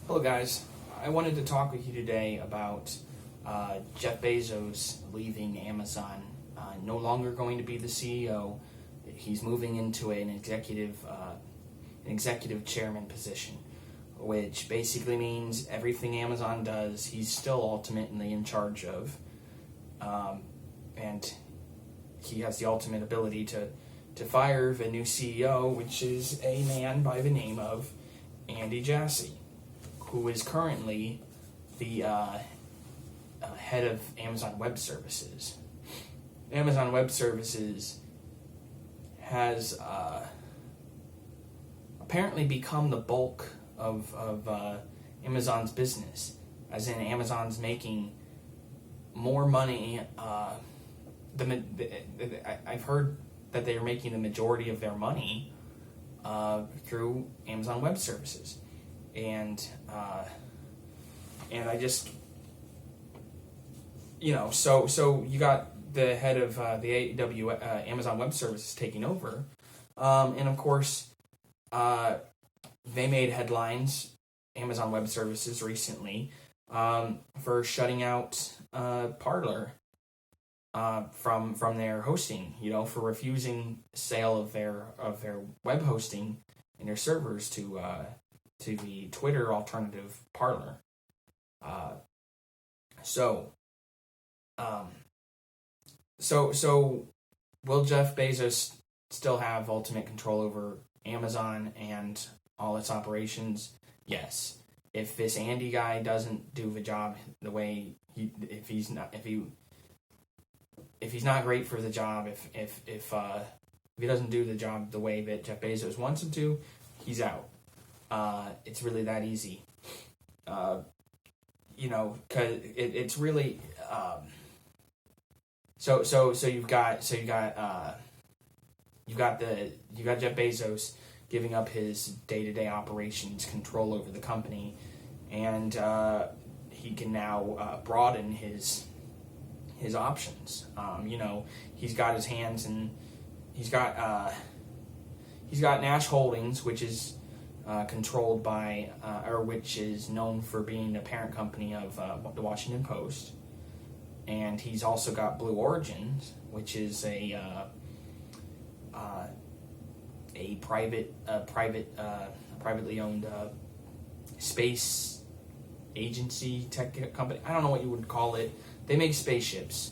Hello, guys. I wanted to talk with you today about Jeff Bezos leaving Amazon. No longer going to be the CEO. He's moving into an executive chairman position, which basically means everything Amazon does, he's still ultimately in charge of, and he has the ultimate ability to fire the new CEO, which is a man by the name of Andy Jassy, who is currently the head of Amazon Web Services. Amazon Web Services has apparently become the bulk of Amazon's business, as in Amazon's making more money. I've heard that they are making the majority of their money through Amazon Web Services. And I just, so you got the head of the Amazon Web Services taking over, and of course, they made headlines, Amazon Web Services recently, for shutting out Parler from their hosting, for refusing sale of their web hosting and their servers to the Twitter alternative Parler. So will Jeff Bezos still have ultimate control over Amazon and all its operations? Yes. If this Andy guy doesn't do the job the way if he's not great for the job, if he doesn't do the job the way that Jeff Bezos wants him to, he's out. It's really that easy. Cause it's really, so you've got Jeff Bezos giving up his day-to-day operations control over the company, and he can now broaden his options. He's got his hands and he's got Nash Holdings, which is controlled by, or which is known for being the parent company of the Washington Post, and he's also got Blue Origin, which is a privately owned space agency tech company. I don't know what you would call it. They make spaceships,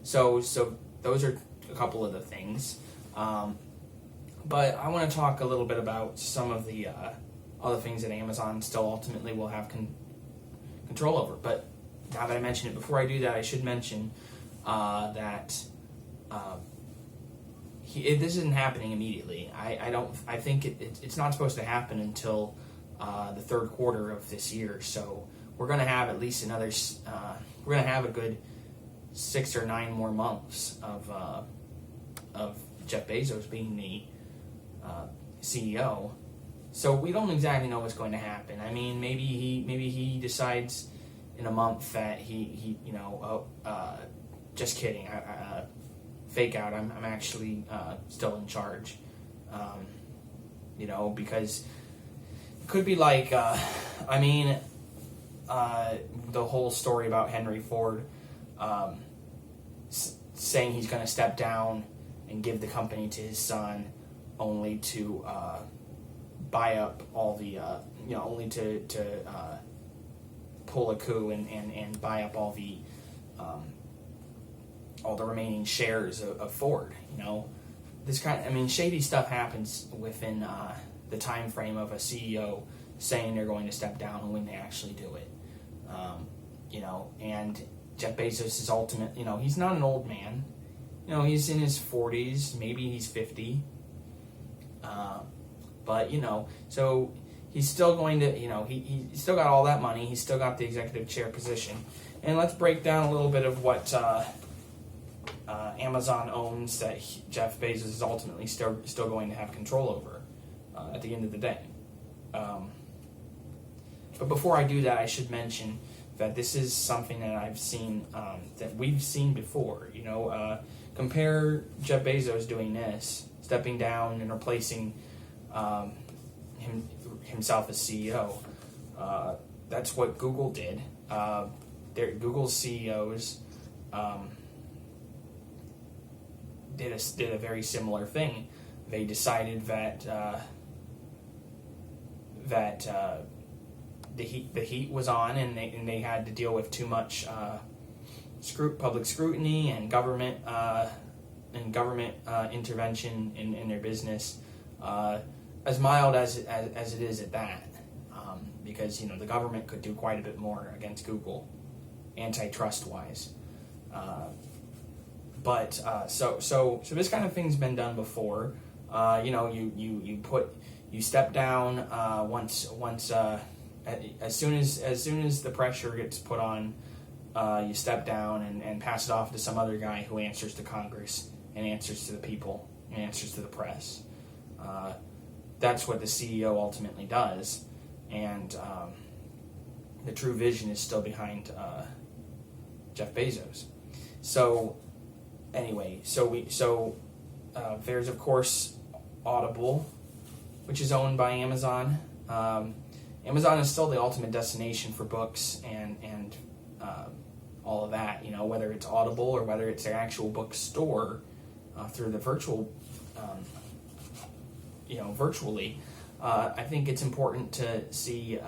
so those are a couple of the things. But I want to talk a little bit about some of the other things that Amazon still ultimately will have control over. But now that I mentioned it, before I do that, I should mention that this isn't happening immediately. I think it's not supposed to happen until the third quarter of this year. So we're going to have at least another. We're going to have a good 6 or 9 more months of Jeff Bezos being the CEO. So we don't exactly know what's going to happen. I mean, maybe he decides in a month that he just kidding. Fake out. I'm actually still in charge. Because it could be like, the whole story about Henry Ford saying he's going to step down and give the company to his son, only to buy up all the, only to pull a coup and buy up all the remaining shares of Ford. This shady stuff happens within the time frame of a CEO saying they're going to step down and when they actually do it. And Jeff Bezos is ultimate. He's not an old man. He's in his 40s, maybe he's 50. So he's still going to, he's still got all that money. He's still got the executive chair position. And let's break down a little bit of what Amazon owns that Jeff Bezos is ultimately still going to have control over at the end of the day. But before I do that, I should mention that this is something that I've seen, that we've seen before. Compare Jeff Bezos doing this, stepping down and replacing himself as CEO. That's what Google did. Google's CEOs did a very similar thing. They decided that the heat was on, and they had to deal with too much public scrutiny and government intervention in their business, as mild as it is at that, because the government could do quite a bit more against Google, antitrust wise. But so this kind of thing's been done before. You step down as soon as the pressure gets put on, you step down and pass it off to some other guy who answers to Congress and answers to the people and answers to the press. That's what the CEO ultimately does, and the true vision is still behind Jeff Bezos. So anyway, there's of course Audible, which is owned by Amazon. Amazon is still the ultimate destination for books and all of that. Whether it's Audible or whether it's their actual bookstore through the virtually. I think it's important to see.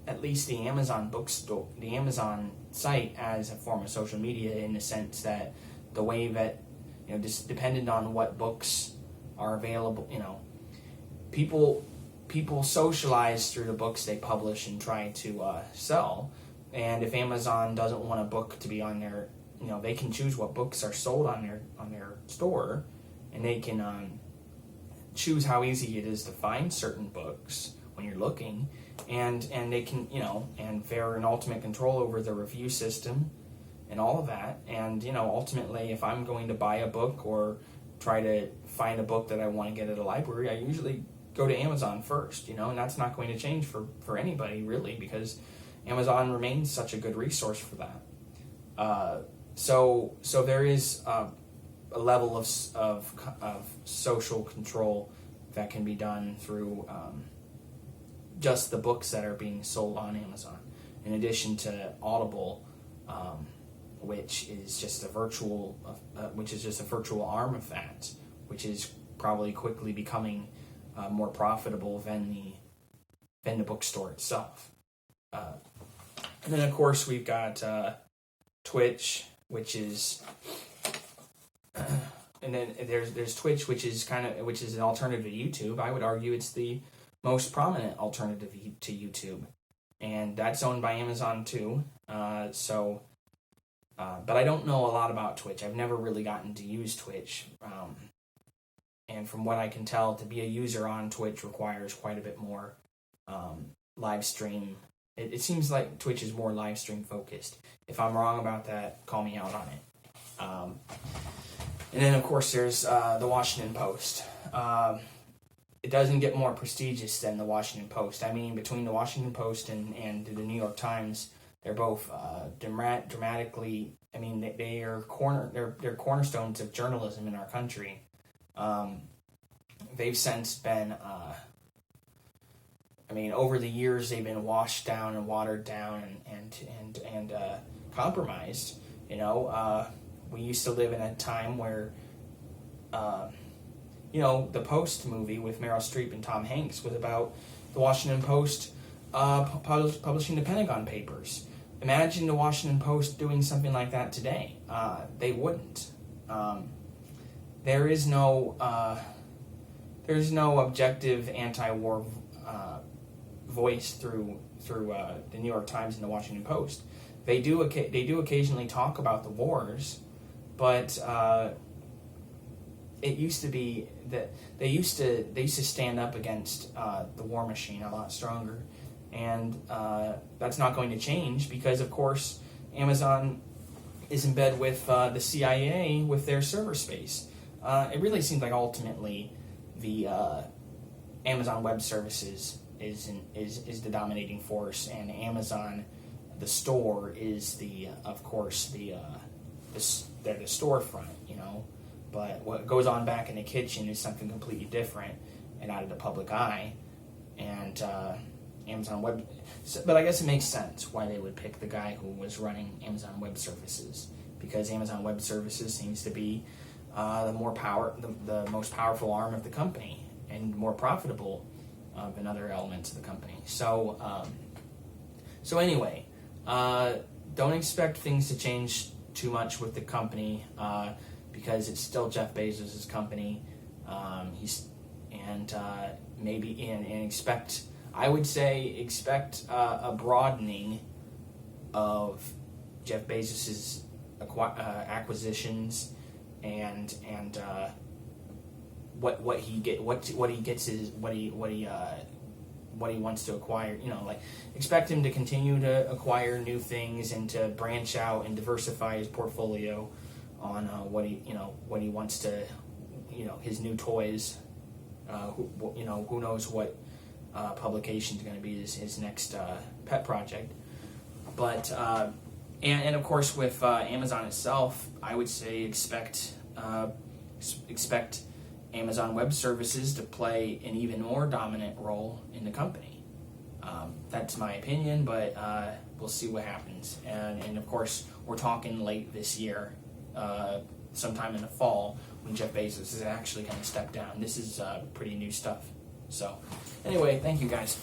At least the Amazon bookstore, the Amazon site, as a form of social media, in the sense that the way that just dependent on what books are available, people socialize through the books they publish and try to sell. And if Amazon doesn't want a book to be on their, they can choose what books are sold on their store, and they can choose how easy it is to find certain books when you're looking, and they can, and they're in ultimate control over the review system and all of that. And ultimately, if I'm going to buy a book or try to find a book that I want to get at a library, I usually go to Amazon first, and that's not going to change for anybody really, because Amazon remains such a good resource for that. So there is a level of social control that can be done through just the books that are being sold on Amazon, in addition to Audible, which is just a virtual arm of that, which is probably quickly becoming more profitable than the bookstore itself. And then of course we've got Twitch, which is, and then there's Twitch, which is an alternative to YouTube. I would argue it's the most prominent alternative to YouTube, and that's owned by Amazon too. But I don't know a lot about Twitch. I've never really gotten to use Twitch. And from what I can tell, to be a user on Twitch requires quite a bit more live stream. It seems like Twitch is more live stream focused. If I'm wrong about that, call me out on it. And then, of course, there's the Washington Post. It doesn't get more prestigious than the Washington Post. I mean, between the Washington Post and the New York Times, they're both dramatically. I mean, they're cornerstones of journalism in our country. They've since been, over the years, they've been washed down and watered down and compromised. We used to live in a time where, the Post movie with Meryl Streep and Tom Hanks was about the Washington Post publishing the Pentagon Papers. Imagine the Washington Post doing something like that today. They wouldn't. There's no objective anti-war voice through the New York Times and the Washington Post. They do occasionally talk about the wars, but it used to be that they used to stand up against the war machine a lot stronger, and that's not going to change because, of course, Amazon is in bed with the CIA with their server space. It really seems like ultimately the Amazon Web Services is the dominating force, and Amazon, the store, is the storefront, But what goes on back in the kitchen is something completely different, and out of the public eye, and Amazon Web. But I guess it makes sense why they would pick the guy who was running Amazon Web Services, because Amazon Web Services seems to be the most powerful arm of the company and more profitable than other elements of the company. So anyway, don't expect things to change too much with the company because it's still Jeff Bezos' company. Expect. I would say expect a broadening of Jeff Bezos' acquisitions and what he wants to acquire. Expect him to continue to acquire new things and to branch out and diversify his portfolio on what he wants to, his new toys. Who knows what publication is going to be his next pet project. But and of course with Amazon itself, I would say expect Amazon Web Services to play an even more dominant role in the company. That's my opinion, but we'll see what happens. And of course, we're talking late this year, sometime in the fall, when Jeff Bezos is actually going to step down. This is pretty new stuff. So, anyway, thank you guys.